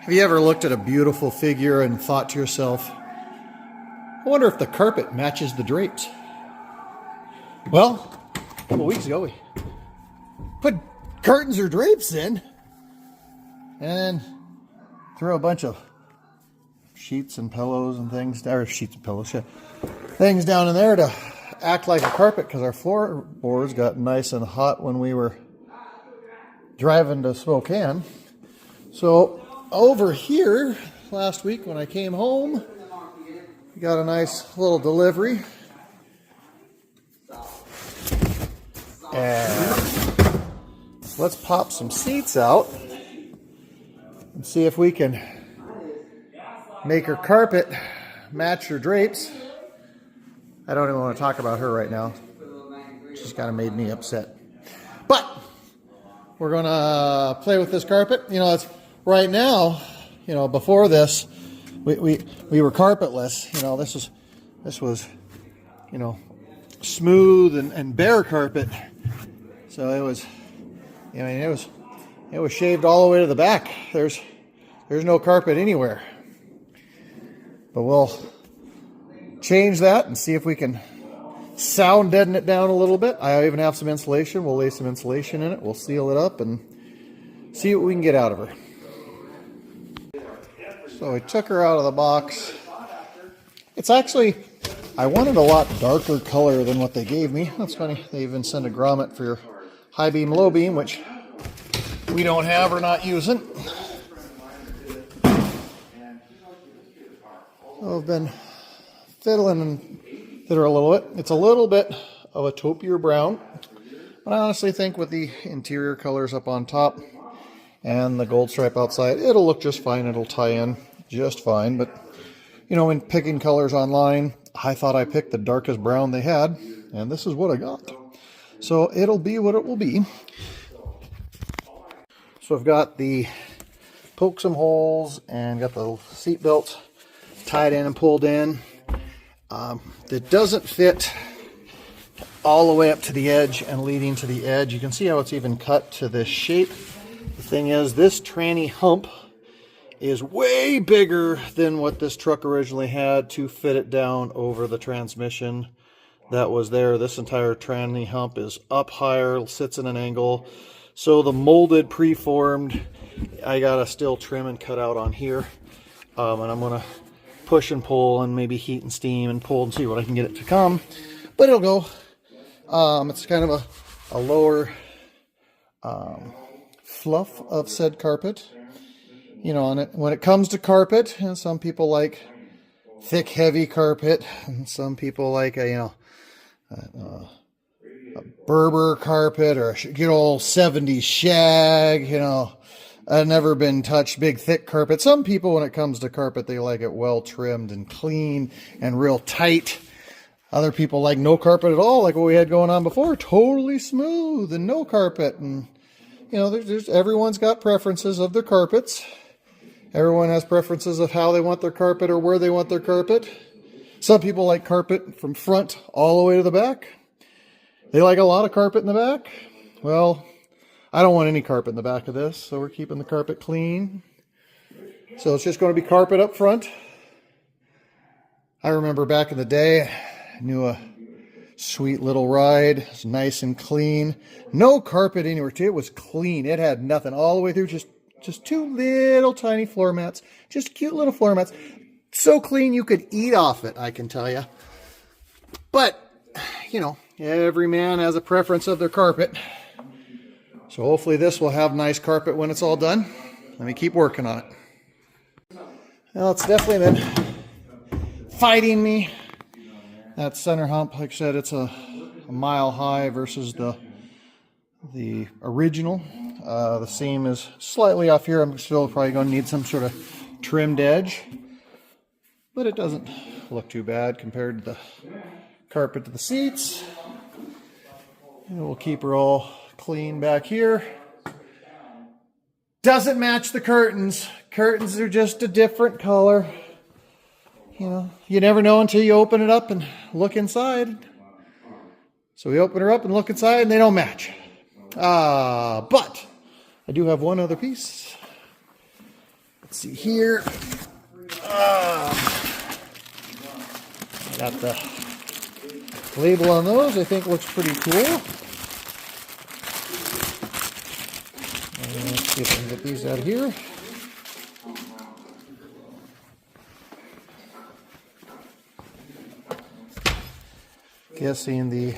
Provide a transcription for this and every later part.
Have you ever looked at a beautiful figure and thought to yourself, I wonder if the carpet matches the drapes? Well, a couple weeks ago we put curtains or drapes in and threw a bunch of sheets and pillows and things, or sheets and pillows, things down in there to act like a carpet because our floorboards got nice and hot when we were driving to Spokane. So over here last week when I came home, we got a nice little delivery. And let's pop some seats out and see if we can make her carpet match her drapes. I don't even want to talk about her right now. She's kind of made me upset. But we're going to play with this carpet. You know, it's right now, you know, before this, we were carpetless. You know, this was, you know, smooth and bare carpet. So it was, I mean, it was shaved all the way to the back. There's no carpet anywhere. But we'll change that and see if we can sound deaden it down a little bit. I even have some insulation. We'll lay some insulation in it. We'll seal it up and see what we can get out of her. So we took her out of the box. It's actually, I wanted a lot darker color than what they gave me. That's funny. They even sent a grommet for your high beam, low beam, which we don't have or not using. So I've been fiddling and fiddling a little bit. It's a little bit of a taupier brown, but I honestly think with the interior colors up on top and the gold stripe outside, it'll look just fine. It'll tie in just fine. But you know, when picking colors online, I thought I picked the darkest brown they had, and this is what I got. So it'll be what it will be. So I've got the poked some holes and got the seat belt tied in and pulled in. It doesn't fit all the way up to the edge and leading to the edge. You can see how it's even cut to this shape. The thing is, this tranny hump is way bigger than what this truck originally had to fit it down over the transmission that was there. This entire tranny hump is up higher, sits in an angle. So the molded, preformed, I gotta still trim and cut out on here. And I'm gonna push and pull and maybe heat and steam and pull and see what I can get it to come. But it'll go. It's kind of a lower fluff of said carpet. You know, when it comes to carpet, and some people like thick, heavy carpet, and some people like a Berber carpet or a good old 70s shag, you know, a never been touched big thick carpet. Some people, when it comes to carpet, they like it well trimmed and clean and real tight. Other people like no carpet at all, like what we had going on before, totally smooth and no carpet. And you know, there's everyone's got preferences of their carpets. Everyone has preferences of how they want their carpet or where they want their carpet. Some people like carpet from front all the way to the back. They like a lot of carpet in the back. Well, I don't want any carpet in the back of this, so we're keeping the carpet clean. So it's just going to be carpet up front. I remember back in the day, I knew a sweet little ride. It's nice and clean. No carpet anywhere. It was clean. It had nothing all the way through. Just two little tiny floor mats. Just cute little floor mats. So clean you could eat off it, I can tell you. But, you know, every man has a preference of their carpet. So hopefully this will have nice carpet when it's all done. Let me keep working on it. Well, it's definitely been fighting me. That center hump, like I said, it's a mile high versus the original. The seam is slightly off here. I'm still probably going to need some sort of trimmed edge. But it doesn't look too bad compared to the carpet to the seats. And we'll keep her all clean back here. Doesn't match the curtains. Curtains are just a different color. You know, you never know until you open it up and look inside. So we open her up and look inside and they don't match. But I do have one other piece. Let's see here. Got the label on those. I think looks pretty cool. Let's see if I can get these out of here. Guessing the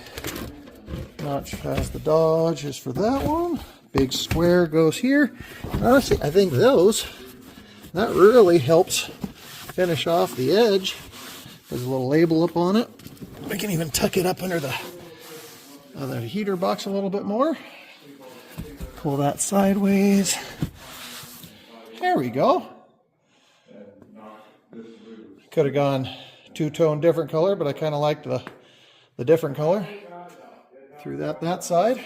notch has the Dodge is for that one. Big square goes here. Honestly, I think that really helps finish off the edge. There's a little label up on it. We can even tuck it up under the heater box a little bit more. Pull that sideways. There we go. Could have gone two-tone different color, but I kind of liked the different color. Threw that side.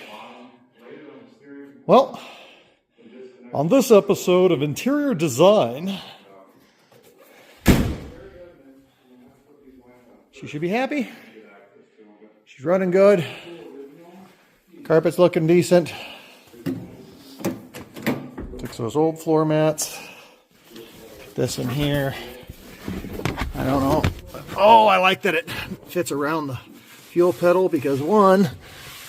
Well, on this episode of Interior Design, she should be happy. She's running good. Carpet's looking decent. Took those old floor mats. Put this in here. I don't know. Oh, I like that it fits around the fuel pedal because one,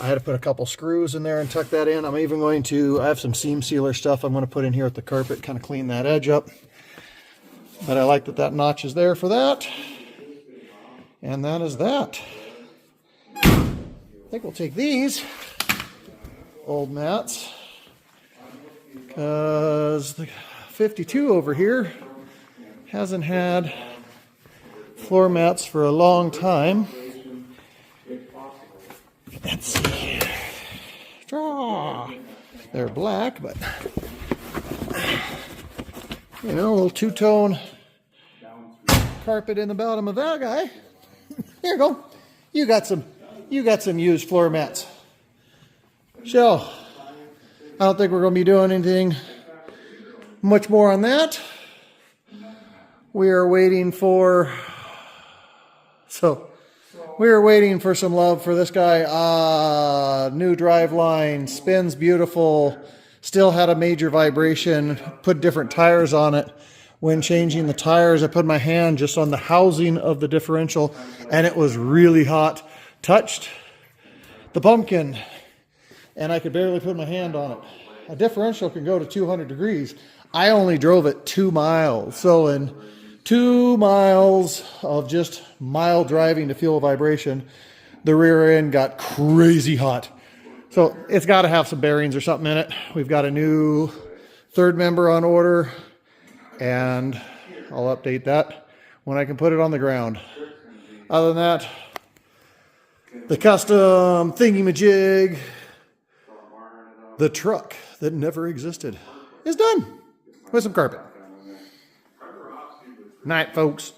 I had to put a couple screws in there and tuck that in. I'm even going to, I have some seam sealer stuff I'm going to put in here at the carpet, kind of clean that edge up. But I like that notch is there for that. And that is that. I think we'll take these old mats because the 52 over here hasn't had floor mats for a long time. Let's see. They're black, but you know, a little two-tone carpet in the bottom of that guy. Here you go. You got some used floor mats. So, I don't think we're going to be doing anything much more on that. We are waiting for some love for this guy. New drive line, spins beautiful, still had a major vibration, put different tires on it. When changing the tires, I put my hand just on the housing of the differential and it was really hot. Touched the pumpkin and I could barely put my hand on it. A differential can go to 200 degrees. I only drove it 2 miles. So in 2 miles of just mild driving to feel a vibration, the rear end got crazy hot. So it's got to have some bearings or something in it. We've got a new third member on order and I'll update that when I can put it on the ground. Other than that, the custom thingy-majig, the truck that never existed, is done with some carpet. Night, folks.